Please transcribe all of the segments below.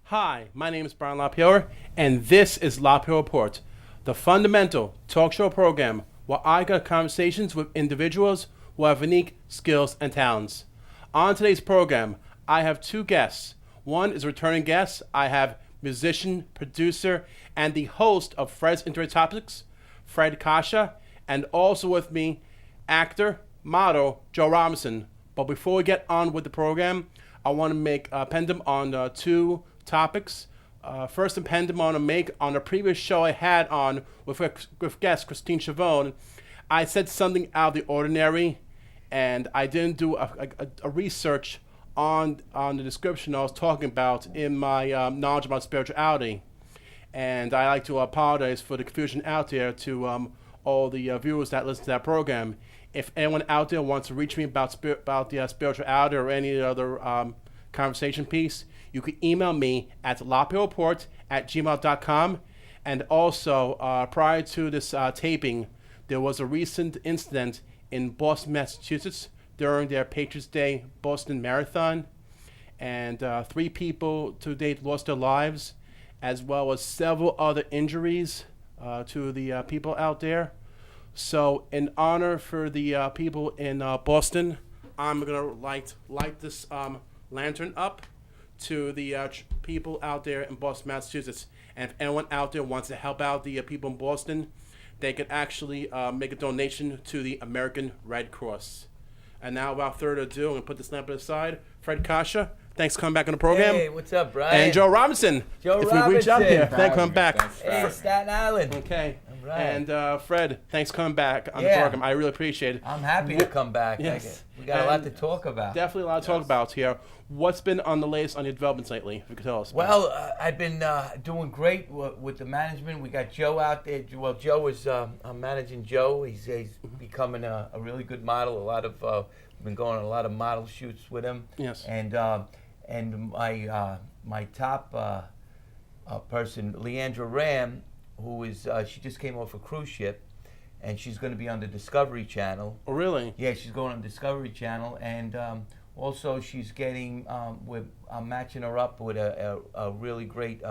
Hi, my name is Brian LaPayower, and this is LaPayower Report, the fundamental talk show program where I got conversations with individuals who have unique skills and talents. On today's program, I have two guests. One is a returning guest. I have musician, producer, and the host of Fred's Internet Topics, Fred Coscia, and also with me, actor, model, Joe Robinson. But before we get on with the program, I want to make a pendant on two topics. First, a pendant I want to make on a previous show I had on with guest Christine Chavone. I said something out of the ordinary, and I didn't do a research on the description I was talking about in my knowledge about spirituality. And I like to apologize for the confusion out there to all the viewers that listen to that program. If anyone out there wants to reach me about the spirituality or any other conversation piece, you can email me at lapayowerreport@gmail.com. And also, prior to this taping, there was a recent incident in Boston, Massachusetts during their Patriots Day Boston Marathon. And 3 people to date lost their lives, as well as several other injuries to the people out there. So in honor for the people in Boston, I'm going to light this lantern up to the people out there in Boston, Massachusetts. And if anyone out there wants to help out the people in Boston, they could actually make a donation to the American Red Cross. And now, without further ado, I'm going to put this lamp aside. Fred Coscia, thanks for coming back on the program. Hey, what's up, Brian? And Joe Robinson. Joe if Robinson. we reach out here, thanks for coming back. Hey, Staten Island. Okay. All right. And Fred, thanks for coming back on the program. I really appreciate it. I'm happy to come back. Yes. We got a lot to talk about. Definitely a lot to talk about here. What's been on the latest on your developments lately? If you could tell us. Well, I've been doing great with the management. We got Joe out there. Well, Joe is I'm managing Joe. He's becoming a really good model. We've been going on a lot of model shoots with him. Yes. And my top person, Leandra Ramm, who is she just came off a cruise ship, and she's going to be on the Discovery Channel. Oh, really? Yeah, she's going on Discovery Channel, and also she's getting I'm matching her up with a really great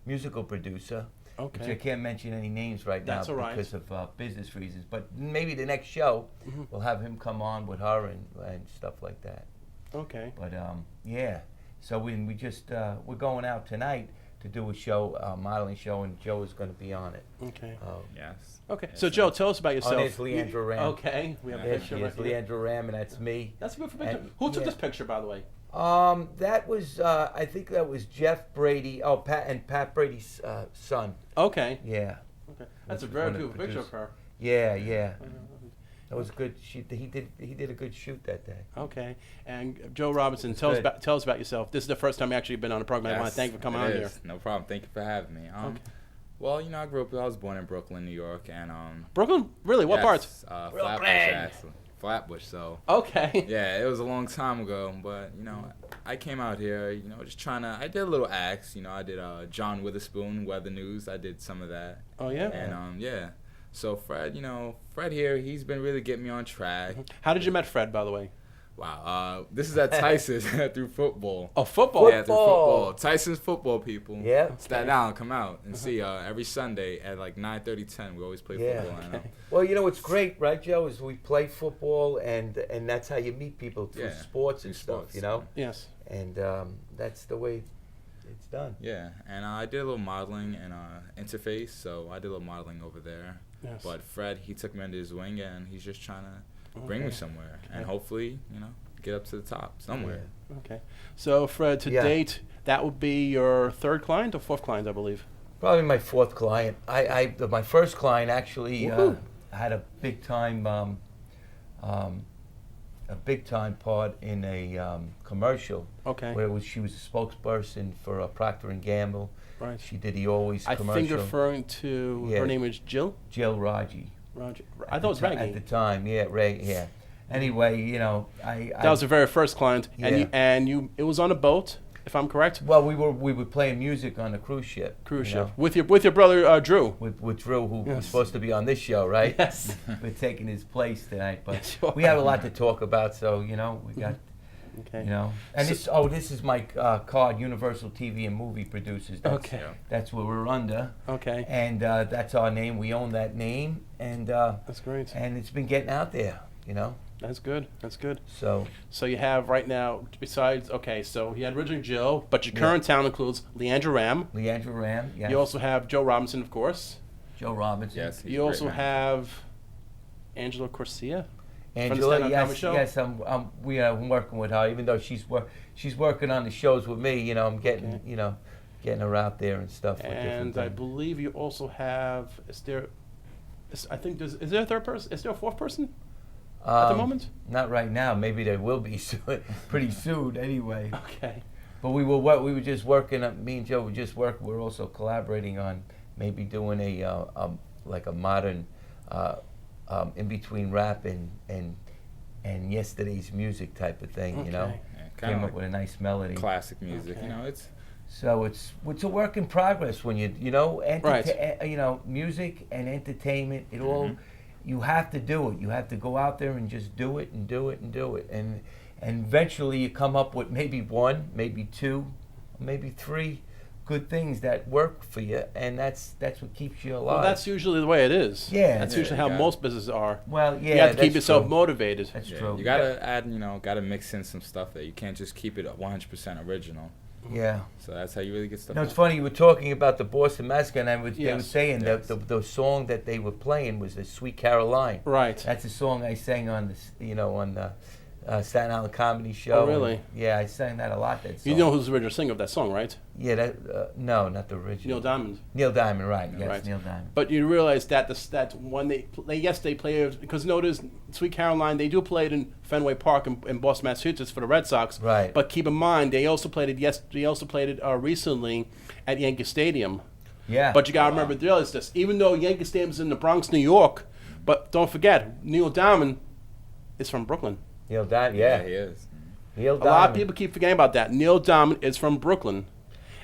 musical producer. Okay. Which I can't mention any names right now because of business reasons. But maybe the next show we'll have him come on with her and stuff like that. Okay. But yeah, so we just we're going out tonight to do a show, modeling show, and Joe is going to be on it. Okay. Yes. Okay. So Joe, tell us about yourself. Oh, there's Leandra Ramm. Okay. We have a There picture she is, right here. Leandra Ramm, and that's me. That's a beautiful picture. And, Who took yeah. this picture, by the way? That was I think that was Jeff Brady. Oh, Pat Brady's son. Okay. Yeah. Okay. That's a very beautiful picture of her. Yeah. That was good. He did a good shoot that day. Okay. And Joe Robinson, tell us about yourself. This is the first time you've actually been on the program. I want to thank you for coming on here. No problem. Thank you for having me. Okay. Well, I was born in Brooklyn, New York, and Brooklyn? Really? What part? Flatbush, actually. Flatbush. So. Okay. Yeah, it was a long time ago, but I came out here, just trying to. I did a little acts. I did John Witherspoon, Weather News. I did some of that. Oh yeah. And yeah. So Fred, Fred here, he's been really getting me on track. How did you met Fred, by the way? Wow. This is at Tyson's through football. Oh, football. Yeah, through football. Tyson's football, people. Yeah. Staten Island, come out and see every Sunday at like 9:30, 10. We always play football. Okay. Well, what's great, right, Joe, is we play football, and that's how you meet people through sports and stuff, Yes. And that's the way it's done. Yeah, and I did a little modeling and Interface, so I did a little modeling over there. Yes. But Fred, he took me under his wing, and he's just trying to bring me somewhere, and hopefully, get up to the top somewhere. Okay. So, Fred, to Yeah. date, that would be your third client or fourth client, I believe. Probably my fourth client. My first client actually Woohoo. had a big time part in a commercial. Okay. Where she was a spokesperson for Procter and Gamble. Right. She did the Always I commercial. think you're referring to Yeah. her name is Jill. Jill Raji. Roger. I thought it was Reggie. At the time, yeah, Ray, yeah. Anyway, you know, That was your very first client, Yeah. and you it was on a boat, if I'm correct. well, we were playing music on a cruise ship. Cruise you ship know, with your brother Drew. with Drew, who was Yes. supposed to be on this show, right? Yes. We're taking his place tonight, but Yes, you we have a are. lot to talk about. So you know, we got. Okay. You know, and this is my card, Universal TV and Movie Producers. That's, Okay. That's what we're under, Okay. and that's our name. We own that name, and That's great. it's been getting out there. You know, That's good. That's good. so So you have right now, besides, okay, so you had originally Jill, but your Yeah. current talent includes Leandra Ramm. Leandra Ramm, yes. You also have Joe Robinson, of course. Joe Robinson. Yes. he's You a great also man. have Angela Corcia. Angela, Staten Island Show? yes, I'm working with her, even though she's working on the shows with me. You know, I'm getting Okay. getting her out there and stuff. with different And I things. believe you also have, is there a third person? Is there a fourth person at the moment? Not right now. Maybe there will be soon, pretty soon. Anyway, Okay. but we were just working. Me and Joe were just working. We're also collaborating on maybe doing like a modern. In between rap and yesterday's music type of thing, you know. Okay. Yeah, Came kinda up with a nice melody. classic music. Okay. You know, it's So it's a work in progress when you know Right. you know, music and entertainment. It all Mhm. you have to do it. You have to go out there and just do it and do it and do it, and eventually you come up with maybe one, maybe two, maybe three good things that work for you, and that's what keeps you alive. Well, that's usually the way it is. Yeah. That's Yeah, usually you how got it. most businesses are. well, yeah. You have to keep that's yourself true. motivated. That's yeah, true. you gotta add, gotta mix in some stuff that you can't just keep it 100% original. Yeah. So that's how you really get stuff. No, it's done. funny, you were talking about the Boston Massacre, and they were Yes. saying Yes. that the song that they were playing was the Sweet Caroline. Right. That's a song I sang on on the Staten Island Comedy Show. Oh, really? And, yeah, I sang that a lot. That song. You know who's the original singer of that song, right? Yeah, that no, not the original. Neil Diamond. Neil Diamond, right? Yes, Right. Neil Diamond. But you realize that that when they play it, because notice Sweet Caroline, they do play it in Fenway Park in Boston, Massachusetts for the Red Sox. Right. But keep in mind, they also played it. They also played it recently at Yankee Stadium. Yeah. But you gotta remember, realize this. Even though Yankee Stadium's in the Bronx, New York, but don't forget, Neil Diamond is from Brooklyn. Neil Diamond, Yeah, yeah. he is. Neil A Diamond. lot of people keep forgetting about that. Neil Diamond is from Brooklyn.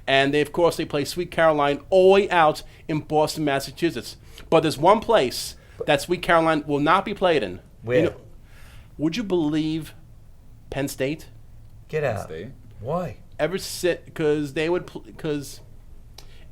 And of course, they play Sweet Caroline all the way out in Boston, Massachusetts. But there's one place that Sweet Caroline will not be played in. Where? Would you believe Penn State? Get out. Stay. Why? Because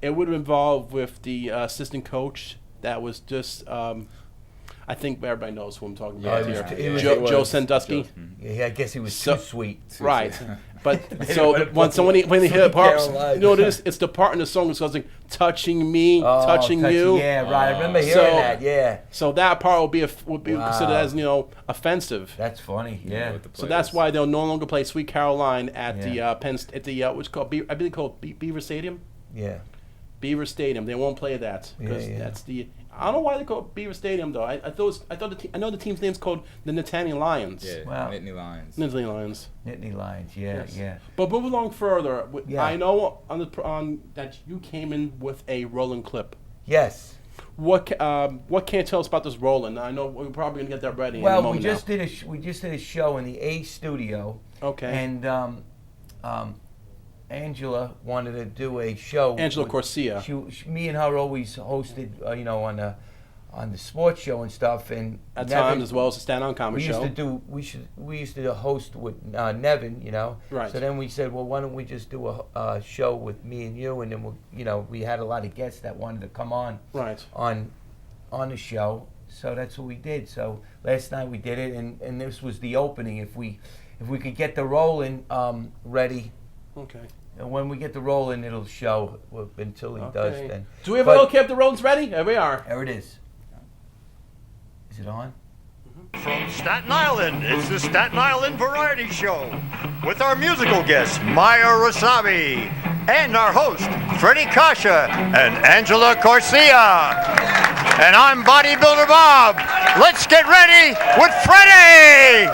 it would involve with the assistant coach that was just, I think everybody knows who I'm talking about it was- here. it was- Joe, it Joe was. Sandusky. Yeah, I guess he was So- too sweet. Right, but They so wanna when put when they hear Sweet parts, Caroline. you know what it is? It's the part in the song that goes like touching me, Oh, touching you. Yeah, right. I remember hearing So- that. Yeah. So that part will be Wow. considered as offensive. That's funny. Yeah. with the So that's players. why they'll no longer play Sweet Caroline at Yeah. the at the what's called I believe called Beaver Stadium. Yeah. Beaver Stadium. They won't play that because Yeah, yeah. that's the. I don't know why they call it Beaver Stadium though. I thought I know the team's name's called the Nittany Lions. Yeah, Wow. Nittany Lions. Nittany Lions. Nittany Lions. Yeah. Yes. Yeah. But move along further. Yeah. I know on that you came in with a rolling clip. Yes. What can you tell us about this rolling? I know we're probably gonna get that ready. in a Well, moment we just now. did we just did a show in the A studio. Okay. And Angela wanted to do a show. Angela with- Corcia. Me and her always hosted, on the sports show and stuff. And At Nevin- times as well as the Staten Island Comedy we used Show. to do we used to host with Nevin, Right. So then we said, well, why don't we just do a show with me and you, and then we had a lot of guests that wanted to come on Right. on the show. So that's what we did. So last night we did it, and this was the opening. If we could get the rolling ready, Okay. and when we get the rolling, it'll show until he does. Okay. Then Do we have But- okay if the rolling's ready? There we are. there it is. Is it on? From Staten Island. It's the Staten Island Variety Show with our musical guests, Maya Rasabi, and our host, Fred Coscia and Angela Corcia. And I'm Bodybuilder Bob. Let's get ready with Freddie!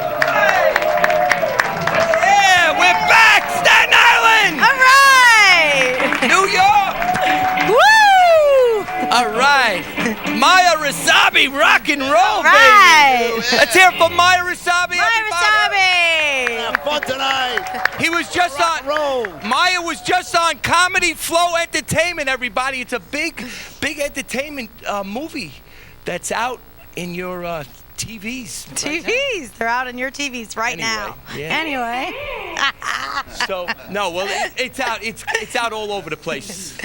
Yeah, we're back, Staten Island! All right! New York! Woo! All right. Maya Rasabi, rock and roll, Right. baby. Let's hear it for Maya Rasabi. Maya Rasabi! Have fun tonight. He was just on. Roll. Maya was just on Comedy Flow Entertainment, everybody. It's a big entertainment movie that's out in your TVs. TVs. They're out on your TVs right now. Yeah. Anyway. So no, well, it's out. It's out all over the place.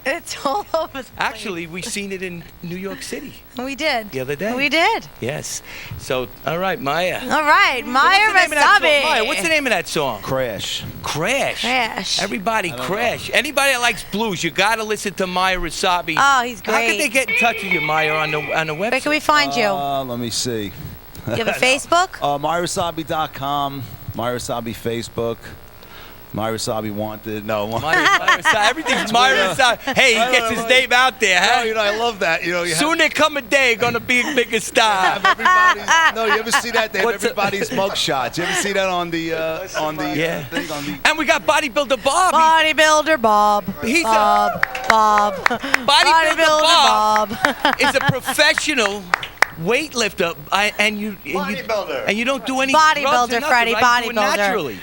It's all over the place. Actually, we seen it in New York City We did. the other day. We did. Yes. So, all right, Maya. All right. Maya Rasabi. Maya, what's the name of that song? Crash. Crash. Crash. Everybody, Crash. Anybody that likes blues, you gotta listen to Maya Rasabi. Oh, he's How can they great. get in touch with you, Maya, on the website? Where can we find you? Let me see. You have a Facebook? MyRasabi.com, MyRasabi Facebook, MyRasabi Wanted. No, Maya Rasabi. Everything's Maya Rasabi. Hey, he gets his name out there, huh? No, I love that. You Soon there come a day, gonna be a bigger star. No, you ever see that? They have What's it- everybody's mug shots. You ever see that on the Yeah. thing on the? And we got Bodybuilder Bob. Bodybuilder Bob. He's Bob. Bodybuilder Bob Bob. is a professional weightlifter, and you Bodybuilder. and you don't do any Bodybuilder, drugs or nothing, Freddie, right? You do it bodybuilder. naturally.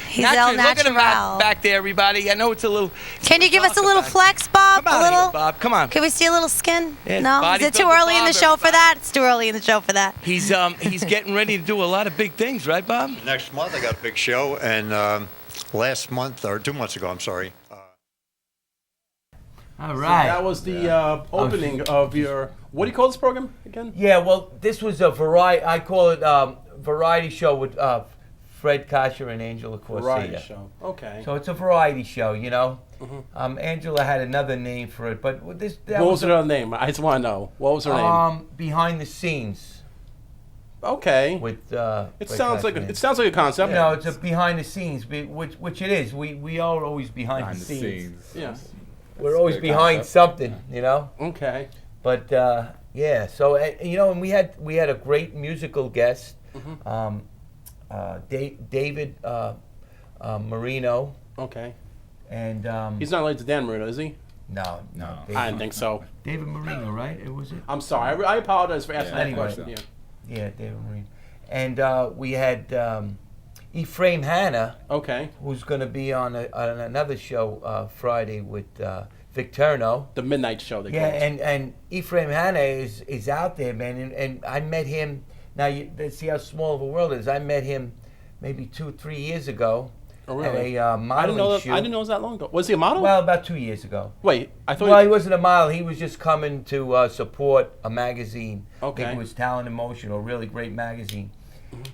He's Naturally. El Look at him Natural. back there, everybody. I know it's a little. Can you give us a little back. flex, Bob? Come a out little? here, Bob. Come on. Can we see a little skin? Yes, No? Is it too Bodybuilder early in the Bob, show for everybody. that? It's too early in the show for that. He's getting ready to do a lot of big things, right, Bob? Next month I got a big show, and last month, or 2 months ago, I'm sorry. All That was the opening of your. What do you call this program again? Yeah, well, this was a variety. I call it variety show with Fred Coscia and Angela Corcia. Variety show. Okay. So it's a variety show, you know. Angela had another name for it, but this that What was a- her name? I just want to know. What was her name? Behind the scenes Okay. with. It Fred sounds like Coscia. it sounds like a concept. You know, it's a behind the scenes, which it is. We are always behind the scenes. Yeah. We're always good behind concept. something, you know. Okay. But yeah, so you know, and we had a great musical guest, David Marino, Okay. and He's not related to Dan Marino, is he? no, David, I didn't think so. David Marino, right? It was it. I'm sorry. I apologize for asking Yeah, that anyway. question. Yeah. Yeah, David Marino, and we had Ephraim Hanna, Okay. who's going to be on another show Friday with Victorino. The Midnight Show. They Yeah, call it. and Ephraim Hanna is out there, man, and I met him. Now let's see how small of a world it is. I met him maybe 2-3 years ago Oh, really? at a I didn't modeling know that. shoot. I didn't know it was that long ago. Was he a model? Well, about 2 years ago. Wait. I thought. Well, he wasn't a model. He was just coming to support a magazine. I Okay. think it was Talent in Motion, a really great magazine.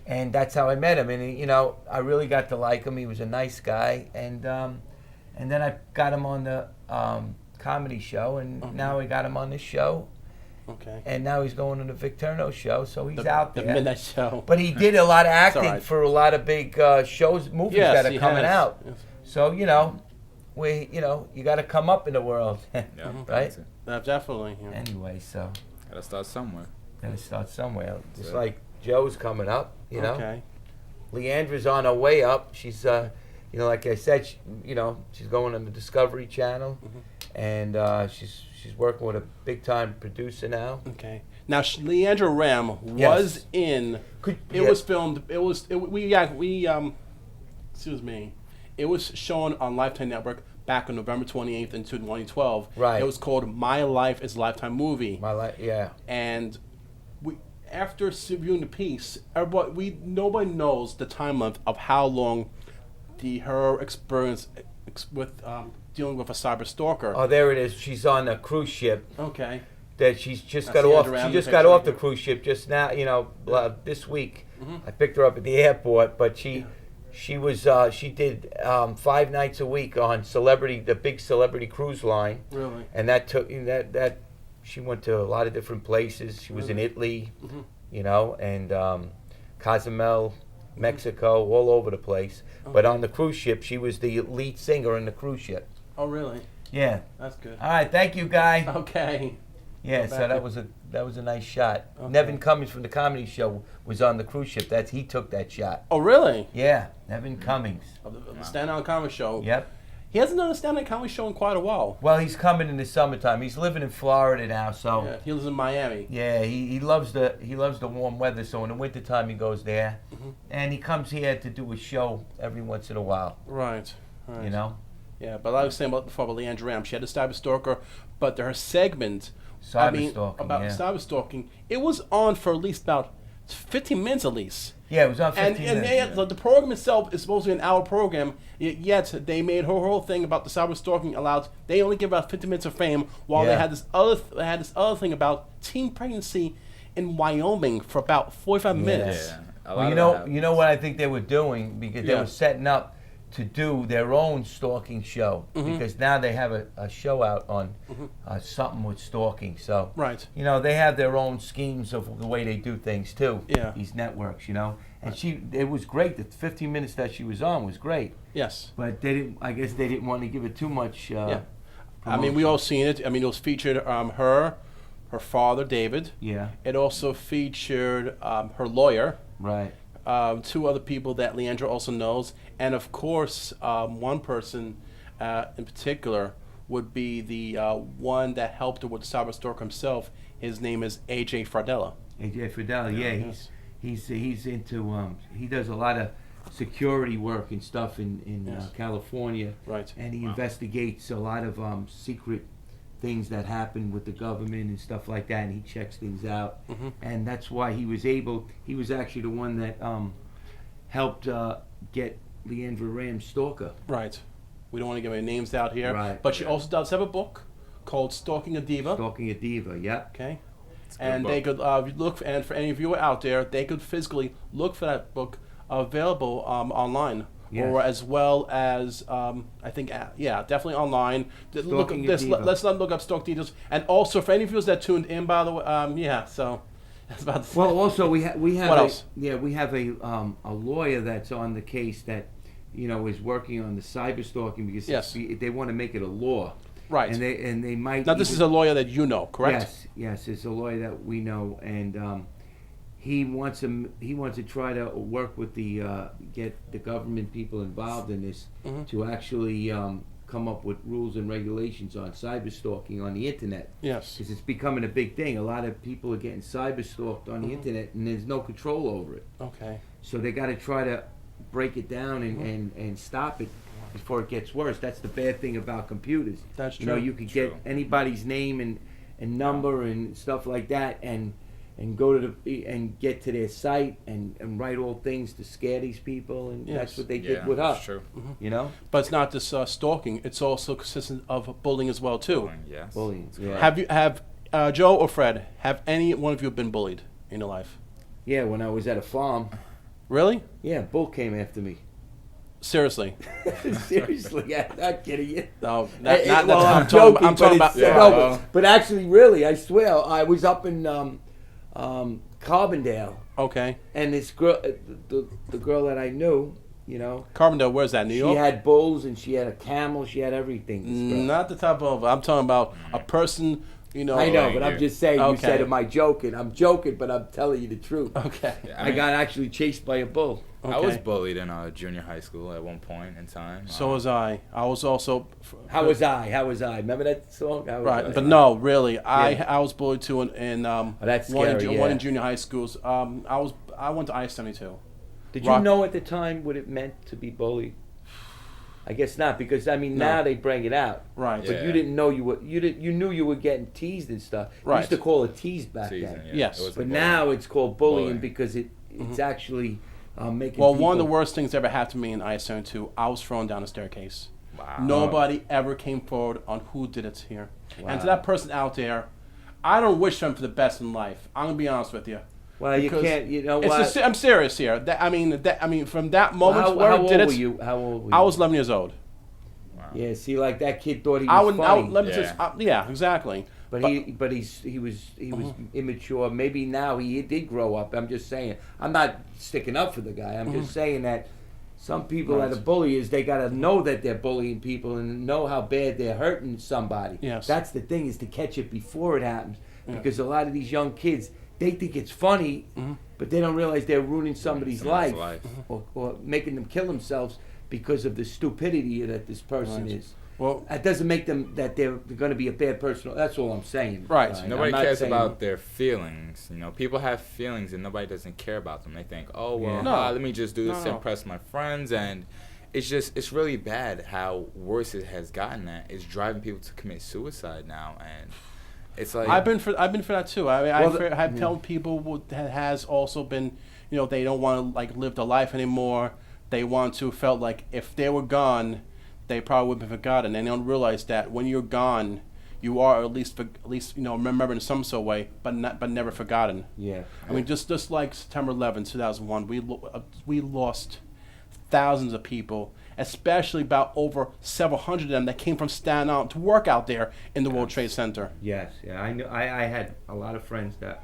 And that's how I met him. And you know, I really got to like him. He was a nice guy. And then I got him on the comedy show, and now we got him on this show. Okay. And now he's going on the Victorino show, so he's out The there. Midnight Show. But he did a lot of acting all right. for a lot of big shows, movies Yes, that are he coming has. out. Yes. So you know, you got to come up in the world, Yeah, right? Definitely. Yeah. Anyway, so Gotta start somewhere. gotta start somewhere. Just Yeah. like Joe's coming up, you know. Okay. Leandra's on her way up. She's, you know, like I said, she's going on the Discovery Channel, and she's working with a big time producer now. Okay. Now, Leandra Ramm was in. It was filmed. Excuse me. It was shown on Lifetime Network back on November 28th in 2012. Right. It was called My Life is a Lifetime Movie. My life, yeah. And after viewing the piece, nobody knows the time length of how long her experience with dealing with a cyber stalker. Oh, there it is. She's on a cruise ship. Okay. That she's just I got see off. her around She the just got picture off the here. cruise ship just now. You know, this week. I picked her up at the airport, but she did 5 nights a week on the big celebrity cruise line. Really? And that took that she went to a lot of different places. She was in Italy, you know, and Cozumel, Mexico, all over the place. But on the cruise ship, she was the lead singer in the cruise ship. Oh, really? Yeah. That's good. All right, thank you, Guy. Okay. Yeah, so back that was a nice shot. Okay. Nevin Cummings from the comedy show was on the cruise ship. He took that shot. Oh, really? Yeah, Nevin Cummings. Of the Staten Island Comedy Show. Yep. He hasn't done a Staten Island Comedy Show in quite a while. Well, he's coming in the summertime. He's living in Florida now, so Yeah, he lives in Miami. yeah, he loves the warm weather. So in the wintertime he goes there, and he comes here to do a show every once in a while. Right. You know, Yeah, but I was saying before about Leandra Ramm. She had a cyber stalker, but her segment, Cyberstalking, about yeah. cyber stalking, it was on for at least about 15 minutes at least. Yeah, it was on 15 And minutes. the program itself is supposed to be an hour program, yet they made her whole thing about the cyber stalking allowed. They only give about 15 minutes of fame, while they Yeah. had this other thing about teen pregnancy in Wyoming for about 45 minutes. Yeah. Well, you know what I think they were doing, because they Yeah. were setting up to do their own stalking show, because now they have a show out on something with stalking. So Right. you know, they have their own schemes of the way they do things too. Yeah. These networks, you know, and it was great. The 15 minutes that she was on was great, Yes. but they didn't. I guess they didn't want to give it too much. Yeah. I mean, we all seen it. I mean, it was featured her father, David. Yeah. It also featured her lawyer, Right. two other people that Leandra also knows, and of course, one person in particular would be the one that helped her with cyber stalker himself. His name is AJ Fardella. AJ Fidel, yeah, yes. he's into he does a lot of security work and stuff in Yes. California, Right. and he investigates a lot of secret things that happen with the government and stuff like that, and he checks things out, and that's why he was actually the one that helped get Leandra Ramm's stalker. Right. We don't want to give any names out here. Right. But she also does have a book called Stalking a Diva. Stalking a diva, yep. Okay. a good And they book. could look, and for any of you out there, they could physically look for that book available online. Yes. Or as well as, I think, definitely online. Stalking a Diva. Let's not look up Stalk Details. And also, for any of you that tuned in, by the way, so that's about the Well, also we have What else? we have a lawyer that's on the case that is working on the cyber stalking, because Yes. they want to make it a law. Right. And they might. Now, this is a lawyer that you know, correct? Yes, it's a lawyer that we know, and he wants to try to work with get the government people involved in this to actually come up with rules and regulations on cyber stalking on the internet. Yes. Because it's becoming a big thing. A lot of people are getting cyber stalked on the internet, and there's no control over it. Okay. So they got to try to break it down and stop it before it gets worse. That's the bad thing about computers. That's You know, true. you could True. get anybody's name and number and stuff like that, and go to and get to their site and write all things to scare these people, and Yes. that's what they Yeah, did with that's us. true. You know, But it's not just stalking. It's also consistent of bullying as well, too. Yes. bullying. Yeah. Have Joe or Fred, have any one of you been bullied in your life? Yeah, when I was at a farm, Really? yeah, a bull came after me. Seriously? Seriously, yeah, not kidding you. No, Well, I'm I'm joking, talking but about. it's- Yeah, no, well. but actually, really, I swear, I was up in Carbondale, Okay. and this girl, the girl that I knew, Carbondale, where's that? New she York? had bulls and she had a camel, she had everything. this girl. Not the type of. I'm talking about a person. I know, but I'm just saying. You Okay. said, "Am I joking?" I'm joking, but I'm telling you the truth. Okay. Yeah, I got actually chased by a bull. Okay. I was bullied in junior high school at one point in time. So was I. I was also. How was I? Remember that song? How was I? Right, but no, really, Yeah. I was bullied too in that's one scary, one yeah. in junior high schools. I went to IS-72. Did Rock- you know at the time what it meant to be bullied? I guess not, because No. now they bring it out. Right. But Yeah. you didn't know you knew you were getting teased and stuff. You Right. used to call it tease back Season, then. yeah. Yes. It was a But bullying. now it's called bullying, Bullying. because it's actually making Well, people... one of the worst things that ever happened to me in IS-72, I was thrown down a staircase. Wow. Nobody ever came forward on who did it here. And to Wow. that person out there, I don't wish them for the best in life. I'm gonna be honest with you. Well, you Because can't, you know It's what? just, I'm serious here. I mean, from that moment how where I old did were it, you? How old were you? I was 11 years old. Yeah, see, like that kid thought he I was would, funny. let me Yeah. just, yeah, exactly. But he was immature. Maybe now he did grow up. I'm just saying. I'm not sticking up for the guy. I'm just saying that some people that are bullies, they gotta know that they're bullying people and know how bad they're hurting somebody. Yes. That's the thing, is to catch it before it happens. Because a lot of these young kids, they think it's funny, but they don't realize they're ruining somebody's life. Or making them kill themselves because of the stupidity that this person is. Well, that doesn't make them that they're going to be a bad person. That's all I'm saying. Right. Nobody cares about their feelings. You know, people have feelings and nobody doesn't care about them. They think, oh, well, let me just do this to impress my friends. And it's really bad how worse it has gotten at. It's driving people to commit suicide now. And it's like... I've been for that too. I mean, I've told people that has also been, you know, they don't want to like live the life anymore. They felt like if they were gone, they probably would have been forgotten, and they don't realize that when you're gone, you are at least you know, remembered in some sort of way, but never forgotten. Yeah. I mean, just like September 11, 2001, we lost thousands of people, especially about over several hundred of them that came from Staten Island to work out there in the World Trade Center. Yes. Yeah. I knew. I had a lot of friends that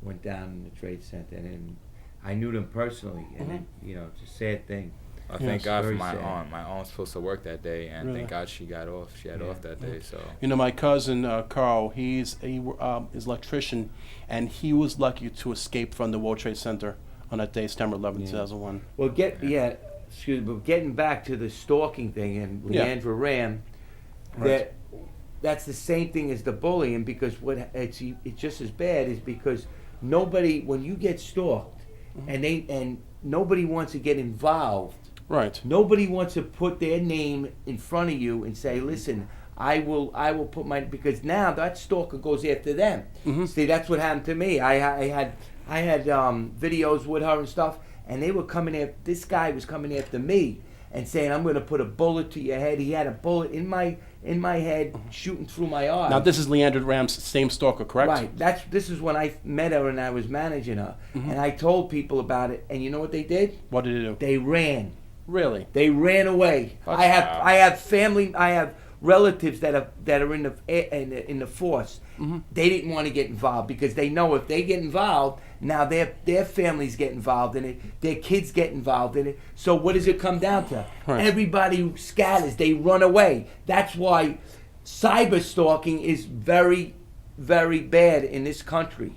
went down in the Trade Center, and I knew them personally, and you know, it's a sad thing. I thank God for my aunt. My aunt was supposed to work that day, and Really? thank God she got off. She had off that day. So you know, my cousin Carl, he's an electrician, and he was lucky to escape from the World Trade Center on that day, September 11, 2001. Well, getting back to the stalking thing and Leandra Ramm, that's the same thing as the bullying, because it's just as bad, is because nobody, when you get stalked, and nobody wants to get involved. Right. Nobody wants to put their name in front of you and say, listen, I will put my, because now that stalker goes after them. See, that's what happened to me. I had videos with her and stuff, and they were coming after, this guy was coming after me and saying, I'm going to put a bullet to your head. He had a bullet in my head shooting through my arm. Now, this is Leandra Ramm's same stalker, correct? Right. This is when I met her and I was managing her. And I told people about it, and you know what they did? What did they do? They ran. Really? They ran away. I have family. I have relatives that are in the force. They didn't want to get involved because they know if they get involved, now their families get involved in it. Their kids get involved in it. So what does it come down to? Right. Everybody scatters. They run away. That's why cyberstalking is very, very bad in this country,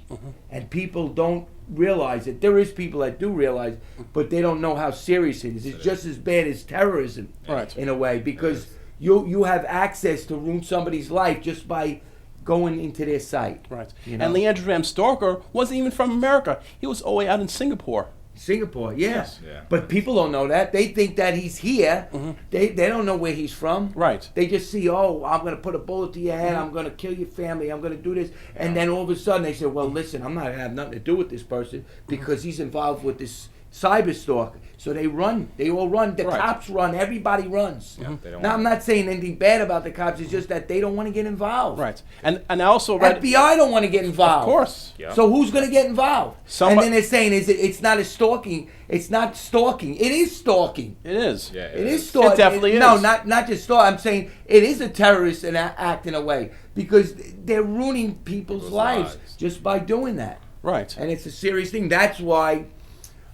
and people don't realize it. There is people that do realize, but they don't know how serious it is. It's just as bad as terrorism, in a way, because you have access to ruin somebody's life just by going into their site. Right. You know? And Leandra Ramm's stalker wasn't even from America. He was all the way out in Singapore. Singapore, Yes. Yeah. But people don't know that. They think that he's here. They don't know where he's from. Right. They just see, oh, I'm going to put a bullet to your head. I'm going to kill your family. I'm going to do this. And then all of a sudden they say, well, listen, I'm not going to have nothing to do with this person because he's involved with this cyber stalker. So they run. They all run. The cops run. Everybody runs. Now, I'm not saying anything bad about the cops. It's just that they don't want to get involved. Right. And I also read... FBI don't want to get involved. Of course. Yeah. So who's going to get involved? And then they're saying, it's not a stalking. It's not stalking. It is stalking. It is. Yeah, It is stalking. It definitely is. No, not just stalking. I'm saying it is a terrorist act in a way, because they're ruining people's lives just by doing that. Right. And it's a serious thing. That's why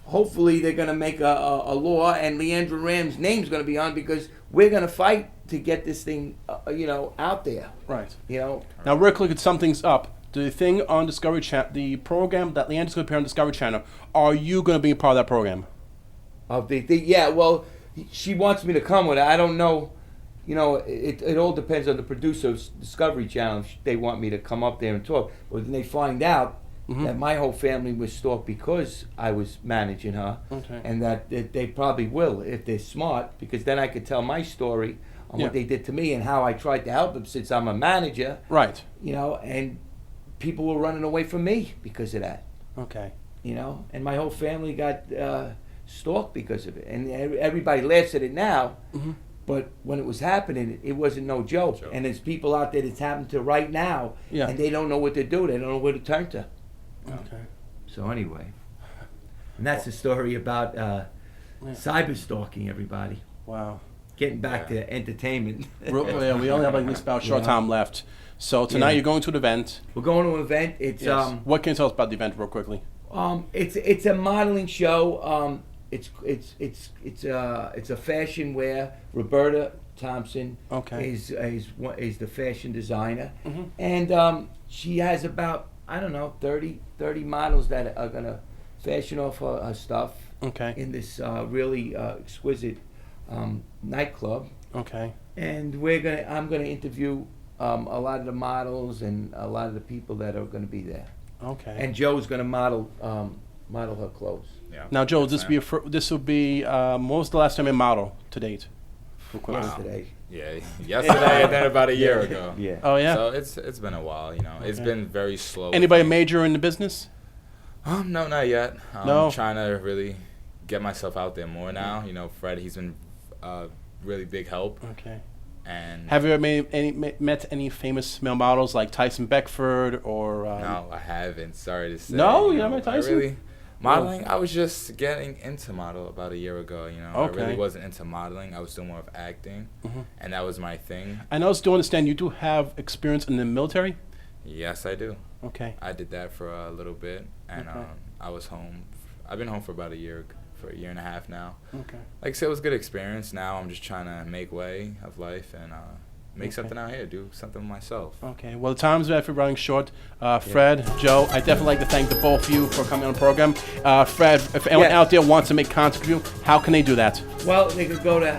hopefully they're going to make a law, and Leandra Ramm's name's going to be on, because we're going to fight to get this thing, out there. Right. You know. Now, real quick, to sum things up, the thing on Discovery Channel, the program that Leandra's going to appear on Discovery Channel, are you going to be a part of that program? Yeah, well, she wants me to come with it. I don't know. You know, it all depends on the producer of Discovery Channel. They want me to come up there and talk. But then they find out that my whole family was stalked because I was managing her. Okay. And that they probably will, if they're smart, because then I could tell my story on what they did to me and how I tried to help them since I'm a manager. Right. You know, and people were running away from me because of that. Okay. You know, and my whole family got stalked because of it. And everybody laughs at it now, but when it was happening, it wasn't no joke. And there's people out there that's happened to right now, and they don't know what to do. They don't know where to turn to. Okay. So anyway, and that's the story about cyber stalking, everybody. Wow. getting back to entertainment. We only have like about short time left. So tonight you're going to the event. We're going to an event. It's what can you tell us about the event real quickly? It's a modeling show. It's a fashion wear. Roberta Thompson is the fashion designer, and she has about 30 models that are gonna fashion off her stuff in this really exquisite nightclub. And I'm gonna interview a lot of the models and a lot of the people that are gonna be there. And Joe's gonna model her clothes. Yeah. Now, Joe, this will be when was the last time you modeled to date? Yesterday. Yeah, yesterday and then about a year ago. Yeah. Oh yeah. So it's been a while, It's been very slow. Anybody major in the business? No, not yet. No. I'm trying to really get myself out there more now. Fred, he's been really big help. And have you ever met any famous male models like Tyson Beckford or? No, I haven't. Sorry to say. No, you haven't met Tyson. Modeling, I was just getting into model about a year ago, I really wasn't into modeling. I was doing more of acting, and that was my thing. I also do understand you do have experience in the military? Yes, I do. I did that for a little bit, and I was home. I've been home for about a year and a half now. Like I said, it was a good experience. Now I'm just trying to make way of life and make something out here, do something with myself. Well, the time's for running short. Fred, Joe, I definitely like to thank the both of you for coming on the program. Fred, if anyone out there wants to make contact with you, how can they do that? Well, they could go to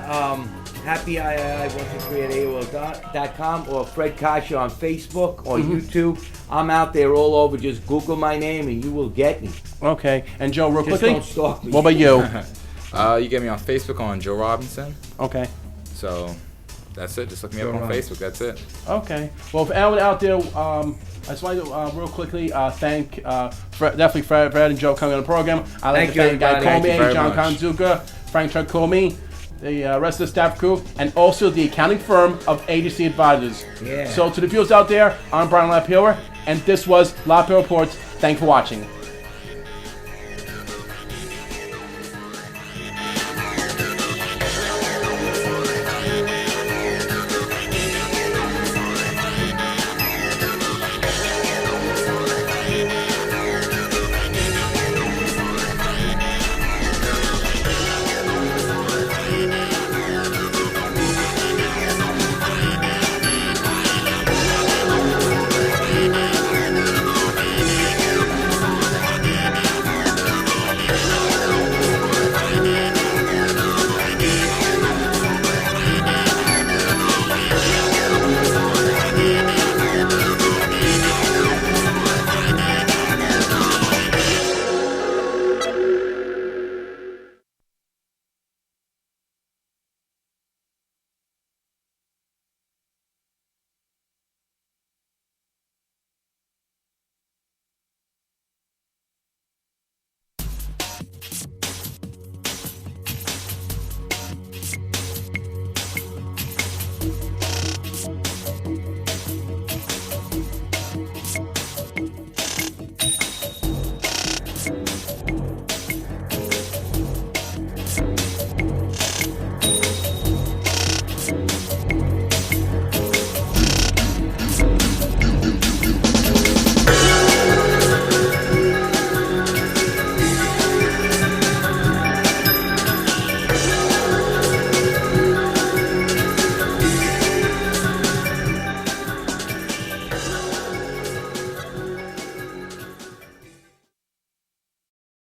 happyiii123@aol.com or Fred Coscia on Facebook or YouTube. I'm out there all over. Just Google my name and you will get me. And Joe, real Just quickly, don't stalk me. what about you? You get me on Facebook on Joe Robinson. So that's it. Just look me up on Facebook. That's it. Well, for anyone out there, I just want to real quickly thank definitely Fred and Joe coming on the program. I'd like to thank Guy Cormier, John Conteduca, Frank Tricomi, the rest of the staff crew, and also the accounting firm of Agency Advisors. So to the viewers out there, I'm Brian LaPayower, and this was LaPayower Reports. Thanks for watching.